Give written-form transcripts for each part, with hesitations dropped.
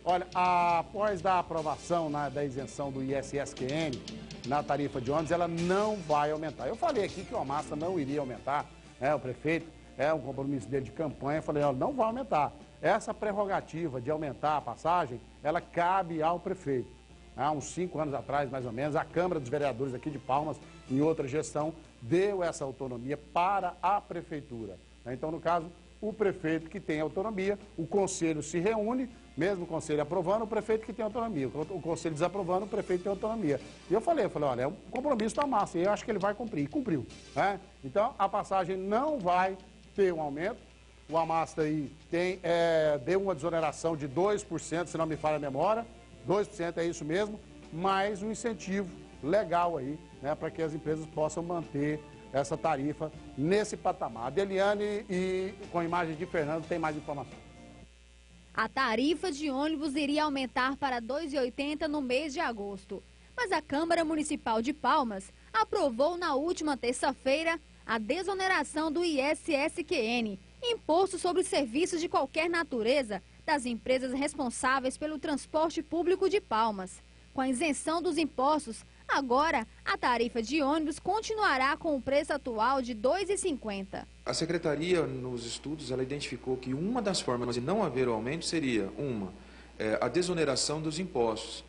Olha, após da aprovação da isenção do ISSQN na tarifa de ônibus, ela não vai aumentar. Eu falei aqui que o Amassa não iria aumentar, o prefeito, um compromisso dele de campanha, eu falei, olha, não vai aumentar. Essa prerrogativa de aumentar a passagem, ela cabe ao prefeito. Há uns 5 anos atrás, mais ou menos, a Câmara dos Vereadores aqui de Palmas, em outra gestão, deu essa autonomia para a prefeitura. Então, no caso, o prefeito que tem autonomia, o conselho se reúne, mesmo o conselho aprovando, o prefeito que tem autonomia. O conselho desaprovando, o prefeito tem autonomia. E eu falei, olha, é um compromisso da massa, e eu acho que ele vai cumprir, e cumpriu. Então, a passagem não vai ter um aumento. O Amasta aí deu uma desoneração de 2%, se não me falha a memória, 2% é isso mesmo, mais um incentivo legal aí, para que as empresas possam manter essa tarifa nesse patamar. A Deliane e com imagens de Fernando tem mais informações. A tarifa de ônibus iria aumentar para R$ 2,80 no mês de agosto, mas a Câmara Municipal de Palmas aprovou na última terça-feira a desoneração do ISSQN, Imposto sobre os Serviços de Qualquer Natureza, das empresas responsáveis pelo transporte público de Palmas. Com a isenção dos impostos, agora a tarifa de ônibus continuará com o preço atual de R$ 2,50. A Secretaria, nos estudos, ela identificou que uma das formas de não haver o aumento seria, a desoneração dos impostos.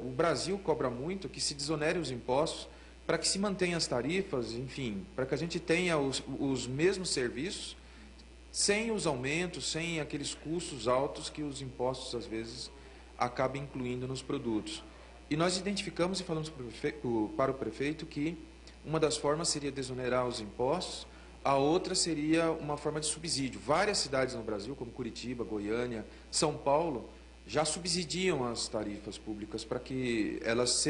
O Brasil cobra muito que se desonere os impostos para que se mantenham as tarifas, enfim, para que a gente tenha os mesmos serviços, sem os aumentos, sem aqueles custos altos que os impostos, às vezes, acabam incluindo nos produtos. E nós identificamos e falamos para o prefeito que uma das formas seria desonerar os impostos, a outra seria uma forma de subsídio. Várias cidades no Brasil, como Curitiba, Goiânia, São Paulo, já subsidiam as tarifas públicas para que elas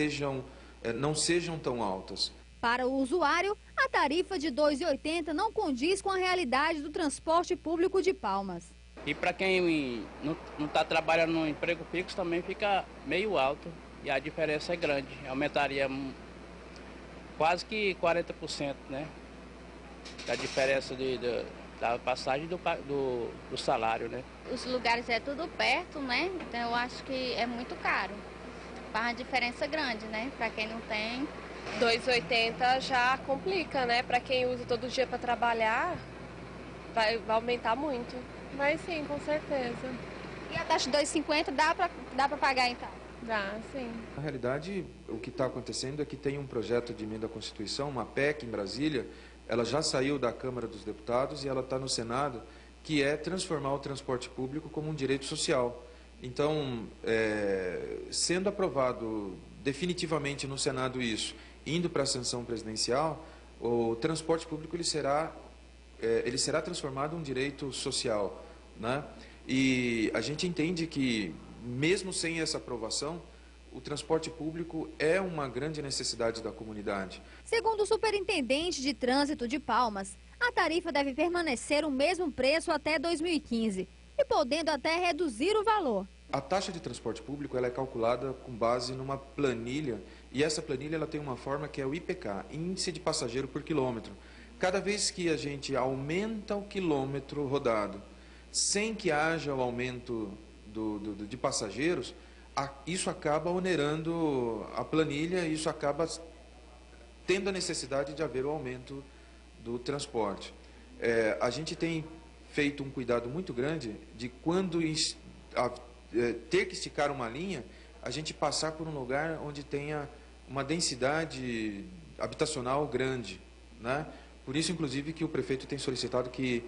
não sejam tão altas. Para o usuário, a tarifa de R$ 2,80 não condiz com a realidade do transporte público de Palmas. E para quem não está trabalhando no emprego fixo também fica meio alto e a diferença é grande. Aumentaria quase que 40%, né? A diferença da passagem do salário, né? Os lugares é tudo perto, né? Então eu acho que é muito caro. Faz uma diferença grande, né? Para quem não tem. 2,80 já complica, né? Para quem usa todo dia para trabalhar, vai aumentar muito. Mas sim, com certeza. E a taxa de 2,50 dá para pagar então? Dá, sim. Na realidade, o que está acontecendo é que tem um projeto de emenda à Constituição, uma PEC em Brasília, ela já saiu da Câmara dos Deputados e ela está no Senado, que é transformar o transporte público como um direito social. Então, sendo aprovado definitivamente no Senado isso, indo para a sanção presidencial, o transporte público ele será transformado em um direito social, né? E a gente entende que, mesmo sem essa aprovação, o transporte público é uma grande necessidade da comunidade. Segundo o superintendente de trânsito de Palmas, a tarifa deve permanecer o mesmo preço até 2015 e podendo até reduzir o valor. A taxa de transporte público ela é calculada com base numa planilha, e essa planilha ela tem uma forma que é o IPK, Índice de Passageiro por Quilômetro. Cada vez que a gente aumenta o quilômetro rodado, sem que haja o aumento de passageiros, isso acaba onerando a planilha, isso acaba tendo a necessidade de haver o aumento do transporte. A gente tem feito um cuidado muito grande de quando ter que esticar uma linha, a gente passar por um lugar onde tenha uma densidade habitacional grande, né? Por isso, inclusive, que o prefeito tem solicitado que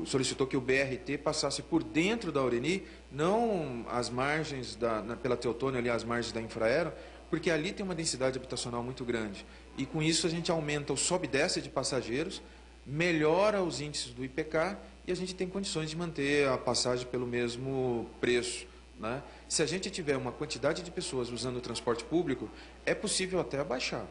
solicitou que o BRT passasse por dentro da Ureni, não as margens pela Teotônio, ali as margens da Infraero, porque ali tem uma densidade habitacional muito grande. E com isso a gente aumenta o sobe e desce de passageiros, melhora os índices do IPK e a gente tem condições de manter a passagem pelo mesmo preço, né? Se a gente tiver uma quantidade de pessoas usando o transporte público, é possível até abaixar.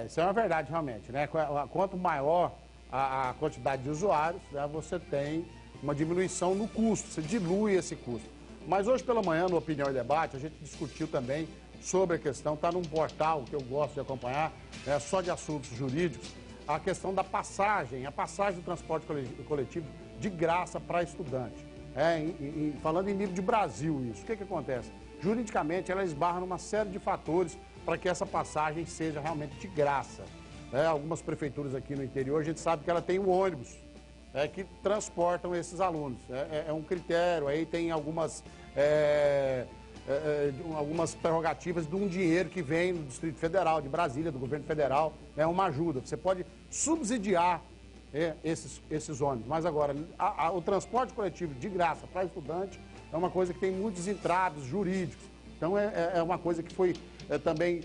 Isso é uma verdade realmente, né? Quanto maior a quantidade de usuários, né, você tem uma diminuição no custo, você dilui esse custo. Mas hoje pela manhã, no Opinião e Debate, a gente discutiu também sobre a questão, está num portal que eu gosto de acompanhar, só de assuntos jurídicos, a questão da passagem, a passagem do transporte coletivo de graça para estudante. falando em nível de Brasil isso, o que acontece? Juridicamente, ela esbarra numa série de fatores para que essa passagem seja realmente de graça. Algumas prefeituras aqui no interior, a gente sabe que ela tem o ônibus que transportam esses alunos. É um critério, aí tem algumas prerrogativas de um dinheiro que vem do Distrito Federal, de Brasília, do governo federal, é uma ajuda. Você pode subsidiar esses ônibus, mas agora, o transporte coletivo de graça para estudante é uma coisa que tem muitos entraves jurídicos. Então, é uma coisa que foi também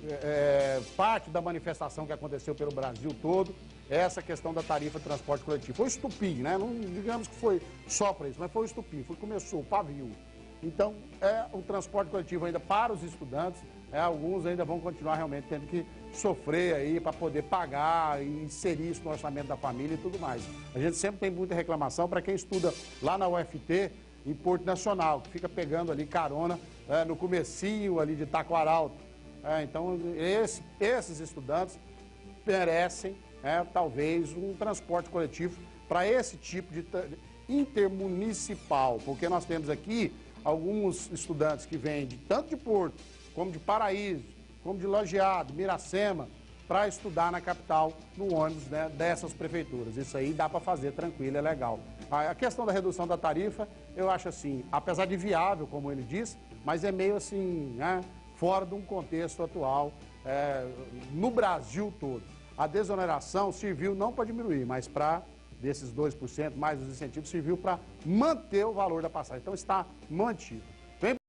parte da manifestação que aconteceu pelo Brasil todo, essa questão da tarifa de transporte coletivo. Foi o estupim, né? Não digamos que foi só para isso, mas foi o estupim, começou o pavio. Então, o transporte coletivo ainda para os estudantes, alguns ainda vão continuar realmente tendo que sofrer aí para poder pagar e inserir isso no orçamento da família e tudo mais. A gente sempre tem muita reclamação para quem estuda lá na UFT, em Porto Nacional, que fica pegando ali carona no comecinho ali de Taquaralto. Então, esses estudantes merecem, talvez, um transporte coletivo para esse tipo de intermunicipal, porque nós temos aqui alguns estudantes que vêm tanto de Porto, como de Paraíso, como de Lajeado, Miracema, para estudar na capital, no ônibus dessas prefeituras. Isso aí dá para fazer tranquilo, é legal. A questão da redução da tarifa, eu acho assim, apesar de viável, como ele disse, mas é meio assim, fora de um contexto atual, no Brasil todo. A desoneração serviu não para diminuir, mas para, desses 2%, mais os incentivos, serviu para manter o valor da passagem. Então, está mantido.